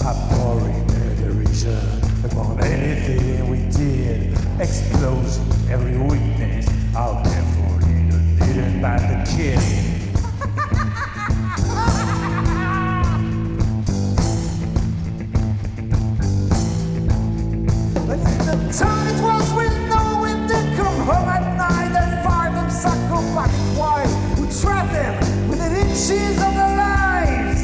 Outpouring derision upon anything we did. Explosion, every weakness. How carefully didn't by the kid. Times was we know when they come home at night and find them psychopathic wives who trap them within inches of their lives.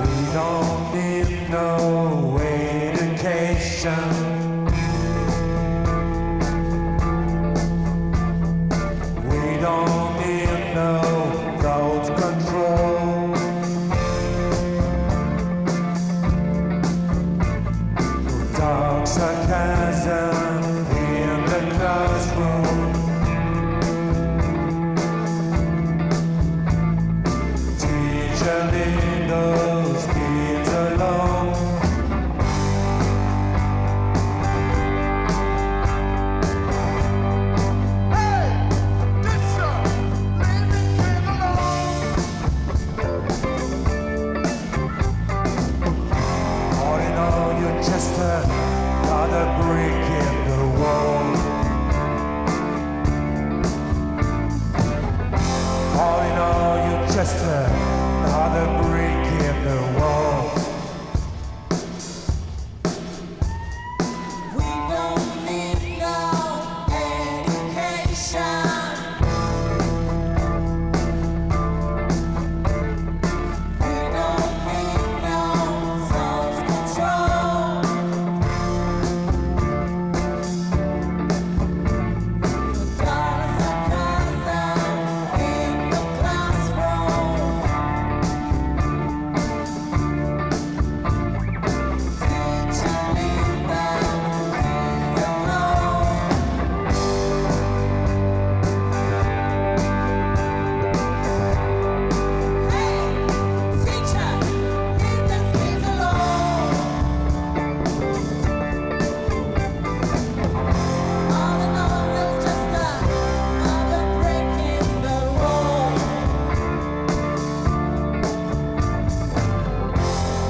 We don't need no education. We don't need no thought control. Dark sarcasm in the classroom. Teacher leave those kids alone. All in all, you're just another brick in the wall. All in all, you're just another brick in the wall. We don't need no education. We don't need no self-control. Dark sarcasm in the classroom. Teacher leave them alone. Hey, teacher, leave them kids alone. All in all, it's just another break in the wall.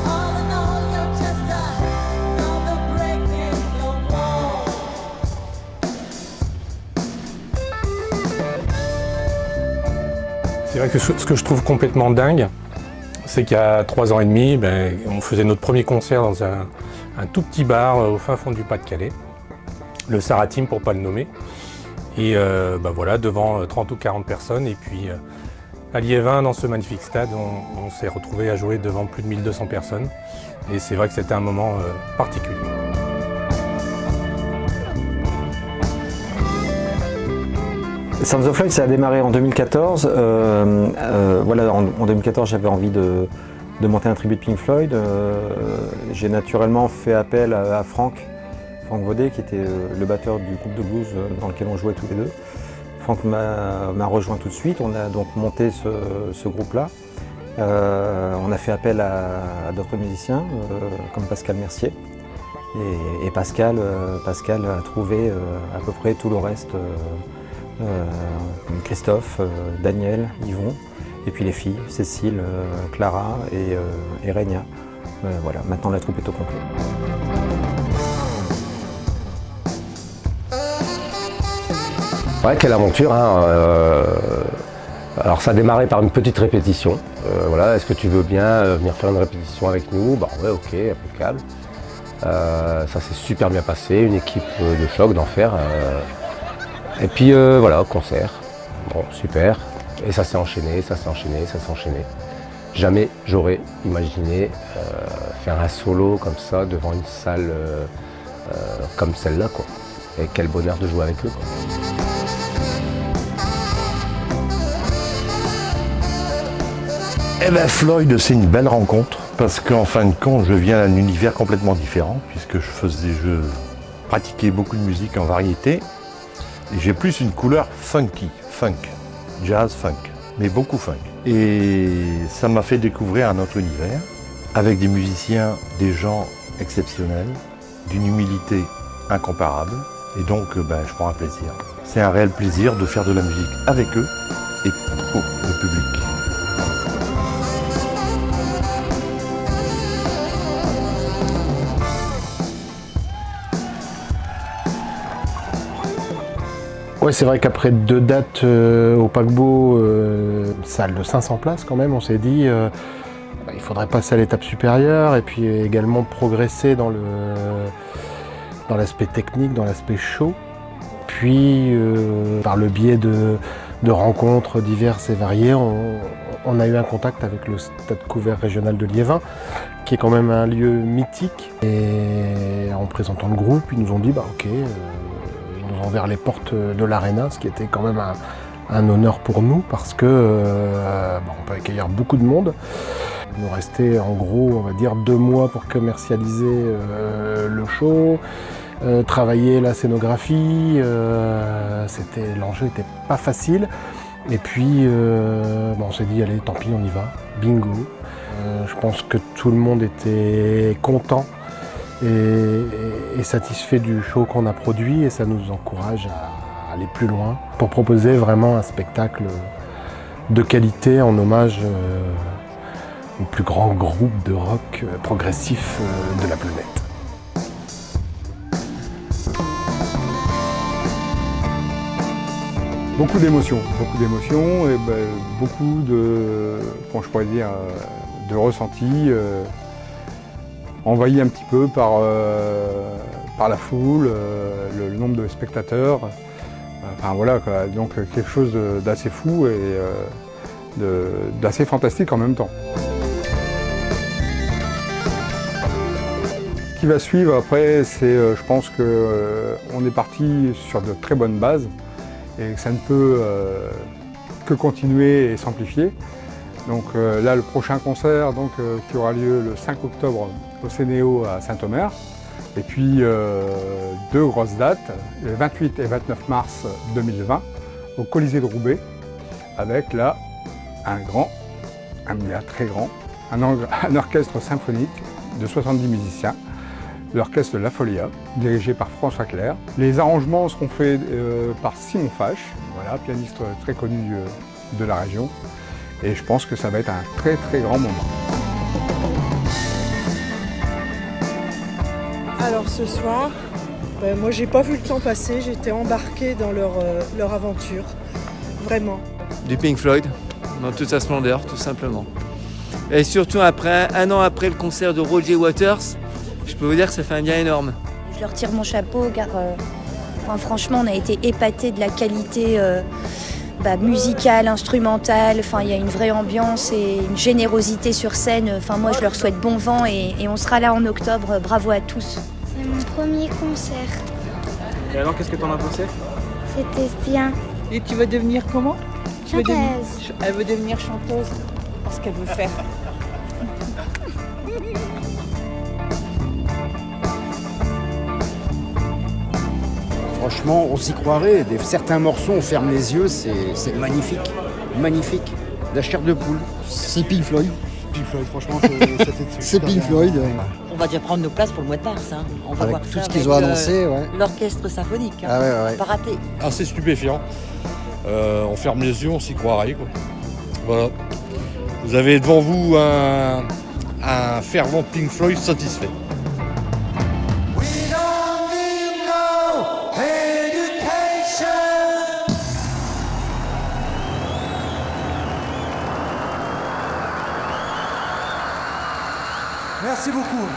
All in all, you're just another break in the wall. C'est vrai que ce que je trouve complètement dingue, c'est qu'il y a 3 ans et demi, on faisait notre premier concert dans un tout petit bar au fin fond du Pas-de-Calais, le Saratim pour pas le nommer. Et voilà, devant 30 ou 40 personnes. Et puis à Liévin, dans ce magnifique stade, on s'est retrouvé à jouer devant plus de 1200 personnes. Et c'est vrai que c'était un moment particulier. Sounds of Life, ça a démarré en 2014. Voilà, en 2014, j'avais envie de monter un tribut de Pink Floyd. J'ai naturellement fait appel à Franck Vaudet, qui était le batteur du groupe de blues dans lequel on jouait tous les deux. Franck m'a rejoint tout de suite. On a donc monté ce groupe-là. On a fait appel à d'autres musiciens, comme Pascal Mercier. Et Pascal a trouvé à peu près tout le reste. Christophe, Daniel, Yvon, et puis les filles, Cécile, Clara et Régna. Voilà, maintenant la troupe est au complet. Ouais, quelle aventure, hein. Alors ça a démarré par une petite répétition. Voilà, est-ce que tu veux bien venir faire une répétition avec nous? Bah ouais, ok, impeccable. Ça s'est super bien passé, une équipe de choc, d'enfer. Et puis voilà, concert. Bon, super. Et ça s'est enchaîné, ça s'est enchaîné, ça s'est enchaîné. Jamais j'aurais imaginé faire un solo comme ça devant une salle comme celle-là, quoi. Et quel bonheur de jouer avec eux, quoi. Eh ben Floyd, c'est une belle rencontre parce qu'en fin de compte, je viens d'un univers complètement différent puisque je pratiquais beaucoup de musique en variété et j'ai plus une couleur funky, funk, jazz, funk. mais beaucoup funk. Et ça m'a fait découvrir un autre univers, avec des musiciens, des gens exceptionnels, d'une humilité incomparable. Et donc, je prends un plaisir. C'est un réel plaisir de faire de la musique avec eux et pour le public. Ouais, c'est vrai qu'après 2 dates au paquebot, salle de 500 places quand même, on s'est dit il faudrait passer à l'étape supérieure et puis également progresser dans l'aspect technique, dans l'aspect show. Puis par le biais de rencontres diverses et variées, on a eu un contact avec le Stade couvert régional de Liévin, qui est quand même un lieu mythique. Et en présentant le groupe, ils nous ont dit ok. Ils nous ont ouvert les portes de l'Arena, ce qui était quand même un honneur pour nous parce que on peut accueillir beaucoup de monde. Il nous restait en gros, on va dire, 2 mois pour commercialiser le show, travailler la scénographie. L'enjeu n'était pas facile. Et puis, on s'est dit, allez, tant pis, on y va, bingo. Je pense que tout le monde était content et satisfait du show qu'on a produit et ça nous encourage à aller plus loin pour proposer vraiment un spectacle de qualité en hommage au plus grand groupe de rock progressif de la planète. Beaucoup d'émotions et beaucoup de, comment je pourrais dire, de ressentis. Envahi un petit peu par la foule, le nombre de spectateurs. Enfin voilà, quoi. Donc quelque chose d'assez fou et d'assez fantastique en même temps. Ce qui va suivre après, c'est, je pense qu'on est parti sur de très bonnes bases et que ça ne peut que continuer et s'amplifier. Donc là, le prochain concert qui aura lieu le 5 octobre au Cénéo à Saint-Omer. Et puis 2 grosses dates, le 28 et 29 mars 2020 au Colisée de Roubaix, avec là un très grand, un orchestre symphonique de 70 musiciens, l'orchestre de La Folia, dirigé par François Clerc. Les arrangements seront faits par Simon Fache, voilà, pianiste très connu de la région. Et je pense que ça va être un très très grand moment. Alors ce soir, moi j'ai pas vu le temps passer, j'étais embarquée dans leur aventure, vraiment. Du Pink Floyd, dans toute sa splendeur, tout simplement. Et surtout un an après le concert de Roger Waters, je peux vous dire que ça fait un bien énorme. Je leur tire mon chapeau car franchement on a été épatés de la qualité musicale, instrumentale, il y a une vraie ambiance et une générosité sur scène. Moi je leur souhaite bon vent et on sera là en octobre, bravo à tous. C'est mon premier concert. Et alors qu'est-ce que t'en as pensé? C'était bien. Et tu vas devenir comment? Chanteuse. Elle veut devenir chanteuse, parce qu'elle veut faire. Franchement, on s'y croirait. Certains morceaux, on ferme les yeux, c'est magnifique. Magnifique. La chair de poule. C'est Pink Floyd. Pink Floyd, franchement, c'est Pink Floyd. On va déjà prendre nos places pour le mois de mars. On va avec voir tout ça ce qu'ils ont annoncé. L'orchestre symphonique. Ouais. Pas raté. Assez stupéfiant. On ferme les yeux, on s'y croirait, quoi. Voilà. Vous avez devant vous un fervent Pink Floyd satisfait. Merci beaucoup.